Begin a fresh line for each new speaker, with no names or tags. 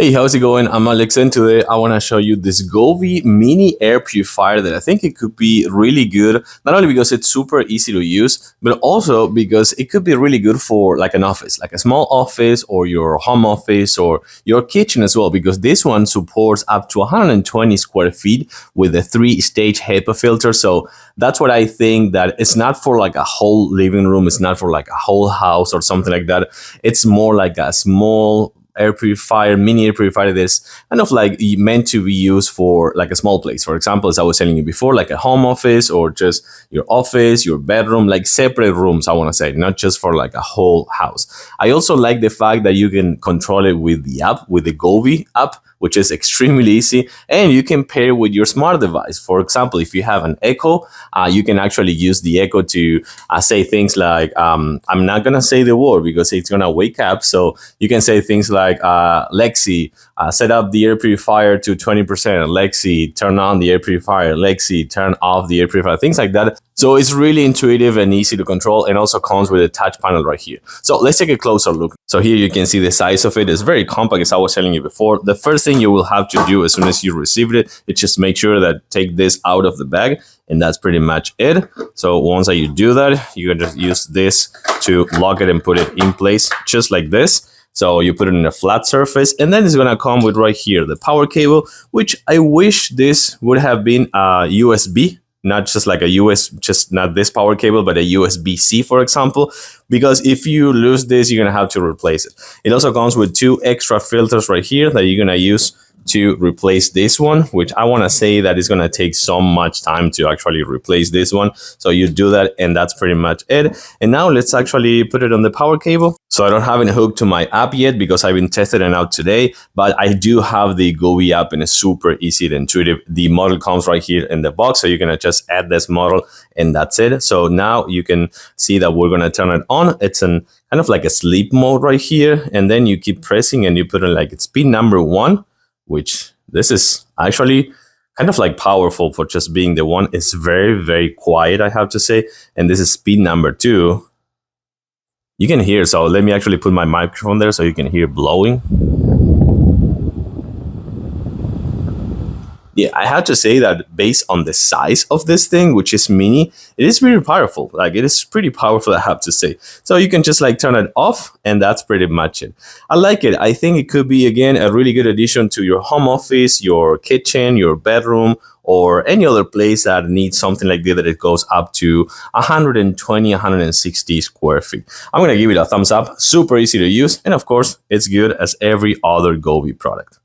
Hey, how's it going? I'm Alex, and today I want to show you this GoveeLife Mini Air Purifier that I think it could be really good, not only because it's super easy to use, but also because it could be really good for like an office, like a small office or your home office or your kitchen as well, because this one supports up to 120 square feet with a 3-stage HEPA filter. So that's what I think, that it's not for like a whole living room, it's not for like a whole house or something like that. It's more like a small air purifier, mini air purifier that's kind of like meant to be used for like a small place. For example, as I was telling you before, like a home office or just your office, your bedroom, like separate rooms, I want to say, not just for like a whole house. I also like the fact that you can control it with the app, with the Govee app, which is extremely easy, and you can pair it with your smart device. For example, if you have an Echo, you can actually use the Echo to say things like, I'm not gonna say the word because it's gonna wake up, so you can say things like, Lexi, set up the air purifier to 20%, Lexi, turn on the air purifier, Lexi, turn off the air purifier, things like that. So it's really intuitive and easy to control, and also comes with a touch panel right here. So let's take a closer look. So here you can see the size of it. It's very compact, as I was telling you before. The first thing you will have to do as soon as you receive it is just make sure that take this out of the bag, and that's pretty much it. So once that you do that, you can just use this to lock it and put it in place just like this. So you put it in a flat surface, and then it's gonna come with right here the power cable, which I wish this would have been a USB, not just like a just not this power cable, but a USB-C, for example, because if you lose this, you're gonna have to replace it. It also comes with 2 extra filters right here that you're gonna use to replace this one, which I want to say that is going to take so much time to actually replace this one. So you do that, and that's pretty much it. And now let's actually put it on the power cable. So I don't have it hooked to my app yet because I've been testing it out today, but I do have the Govee app, and it's super easy and intuitive. The model comes right here in the box, so you're going to just add this model, and that's it. So now you can see that we're going to turn it on. It's kind of like a sleep mode right here, and then you keep pressing and you put in like it's speed number 1, which this is actually kind of like powerful for just being the 1. It's very, very quiet, I have to say. And this is speed number 2. You can hear, so let me actually put my microphone there so you can hear blowing. Yeah, I have to say that based on the size of this thing, which is mini, it is really powerful. Like, it is pretty powerful, I have to say. So you can just like turn it off, and that's pretty much it. I like it. I think it could be, again, a really good addition to your home office, your kitchen, your bedroom, or any other place that needs something like this, that it goes up to 120, 160 square feet. I'm going to give it a thumbs up. Super easy to use. And of course, it's good as every other Govee product.